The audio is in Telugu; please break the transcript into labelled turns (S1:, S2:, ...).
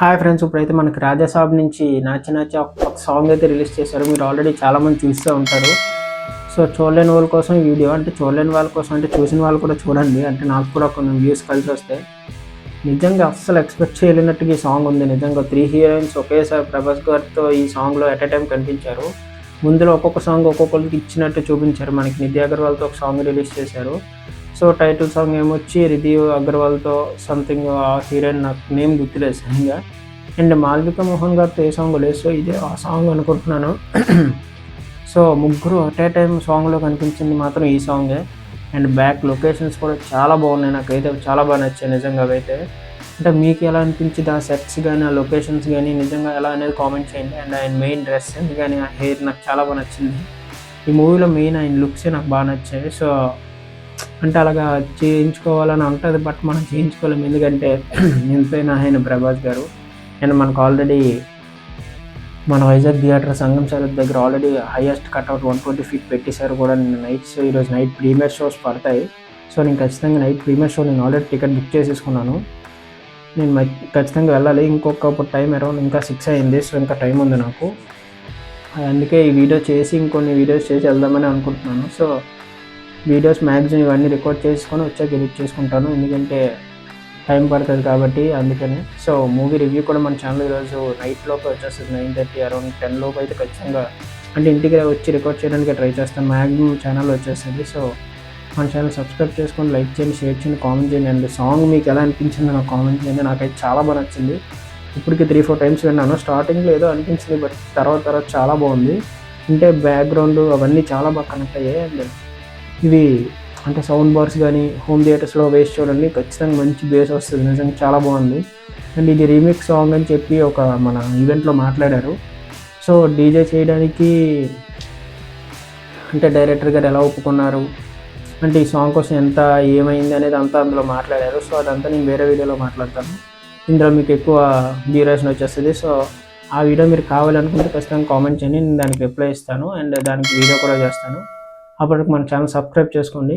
S1: హాయ్ ఫ్రెండ్స్, ఇప్పుడైతే మనకి రాజాసాబ్ నుంచి నాచి నాచి ఒక సాంగ్ అయితే రిలీజ్ చేశారు. మీరు ఆల్రెడీ చాలామంది చూస్తూ ఉంటారు. సో చూడలేని వాళ్ళ కోసం ఈ వీడియో, అంటే చూడలేని వాళ్ళ కోసం అంటే చూసిన వాళ్ళు కూడా చూడండి, అంటే నాకు కూడా కొన్ని వ్యూస్ కలిసి వస్తాయి. నిజంగా అస్సలు ఎక్స్పెక్ట్ చేయలేనట్టుగా ఈ సాంగ్ ఉంది. నిజంగా 3 హీరోయిన్స్ ఒకేసారి ప్రభాస్ గారితో ఈ సాంగ్లో ఎట్ ఎ టైం కనిపించారు. ముందులో ఒక్కొక్క సాంగ్ ఒక్కొక్కరికి ఇచ్చినట్టు చూపించారు. మనకి నిధి అగర్వాల్తో ఒక సాంగ్ రిలీజ్ చేశారు. సో టైటిల్ సాంగ్ ఏమొచ్చి రిధి అగర్వాల్తో సంథింగ్, ఆ హీరోయిన్ నాకు నేమ్ గుర్తులేదు సరిగ్గా. అండ్ మాల్విక మోహన్ గారితో ఏ సాంగ్ లేదు. సో ఇదే ఆ సాంగ్ అనుకుంటున్నాను. సో ముగ్గురు అట్ ఏ టైం సాంగ్లో కనిపించింది మాత్రం ఈ సాంగే. అండ్ బ్యాక్ లొకేషన్స్ కూడా చాలా బాగున్నాయి. నాకైతే చాలా బాగా నచ్చాయి నిజంగా అవైతే. అంటే మీకు ఎలా అనిపించింది ఆ సెట్స్ కానీ, ఆ లొకేషన్స్ కానీ నిజంగా ఎలా అనేది కామెంట్ చేయండి. అండ్ ఆయన మెయిన్ డ్రెస్ కానీ, ఆ హెయిర్ నాకు చాలా బాగా నచ్చింది. ఈ మూవీలో మెయిన్ ఆయన లుక్సే నాకు బాగా నచ్చాయి. సో అంటే అలాగా చేయించుకోవాలని ఉంటుంది, బట్ మనం చేయించుకోలేము, ఎందుకంటే ఎంతైనా ఆయన ప్రభాస్ గారు. అండ్ మనకు ఆల్రెడీ మన వైజాగ్ థియేటర్ సంగం సరత్ దగ్గర ఆల్రెడీ హైయెస్ట్ కట్అవుట్ 120 feet పెట్టేశారు కూడా. నిన్న నైట్ షో, ఈరోజు నైట్ ప్రీమియర్ షోస్ పడతాయి. సో నేను ఖచ్చితంగా నైట్ ప్రీమియర్ షో నేను ఆల్రెడీ టికెట్ బుక్ చేసేసుకున్నాను. నేను ఖచ్చితంగా వెళ్ళాలి. ఇంకొక టైం అరౌండ్ ఇంకా 6 అయింది. సో ఇంకా టైం ఉంది నాకు. అందుకే ఈ వీడియో చేసి ఇంకొన్ని వీడియోస్ చేసి వెళ్దామని అనుకుంటున్నాను. సో వీడియోస్ మ్యాక్సిమం ఇవన్నీ రికార్డ్ చేసుకొని వచ్చాక ఎడిట్ చేసుకుంటాను, ఎందుకంటే టైం పడుతుంది కాబట్టి అందుకని. సో మూవీ రివ్యూ కూడా మన ఛానల్ ఈరోజు నైట్ లోపు వచ్చేస్తుంది. 9:30 అరౌండ్ 10 లోపు అయితే ఖచ్చితంగా, అంటే ఇంటికి వచ్చి రికార్డ్ చేయడానికి ట్రై చేస్తాను. మ్యాక్సిమం ఛానల్ వచ్చేస్తుంది. సో మన ఛానల్ సబ్స్క్రైబ్ చేసుకొని లైక్ చేయండి, షేర్ చేయండి, కామెంట్ చేయండి. అండ్ సాంగ్ మీకు ఎలా అనిపించిందో నాకు కామెంట్ చేయండి. నాకైతే చాలా బాగా నచ్చింది. ఇప్పటికి 3-4 times విన్నాను. స్టార్టింగ్లో ఏదో అనిపించింది, బట్ తర్వాత చాలా బాగుంది. అంటే బ్యాక్గ్రౌండ్ అవన్నీ చాలా బాగా కనెక్ట్ అయ్యాయి. అండ్ ఇవి అంటే సౌండ్ బార్స్ కానీ హోమ్ థియేటర్స్లో వేసి చూడండి, ఖచ్చితంగా మంచి బేస్ వస్తుంది. నిజంగా చాలా బాగుంది. అండ్ ఇది రీమిక్స్ సాంగ్ అని చెప్పి ఒక మన ఈవెంట్లో మాట్లాడారు. సో డీజే చేయడానికి అంటే డైరెక్టర్ గారు ఎలా ఒప్పుకున్నారు, అంటే ఈ సాంగ్ కోసం ఎంత ఏమైంది అనేది అంతా అందులో మాట్లాడారు. సో అదంతా నేను వేరే వీడియోలో మాట్లాడతాను. ఇందులో మీకు ఎక్కువ డ్యూరేషన్ వచ్చేస్తుంది. సో ఆ వీడియో మీరు కావాలనుకుంటే ఖచ్చితంగా కామెంట్ చేయండి, నేను దానికి రిప్లై ఇస్తాను. అండ్ దానికి వీడియో కూడా చేస్తాను. అప్పటికి మన ఛానల్ సబ్స్క్రైబ్ చేసుకోండి.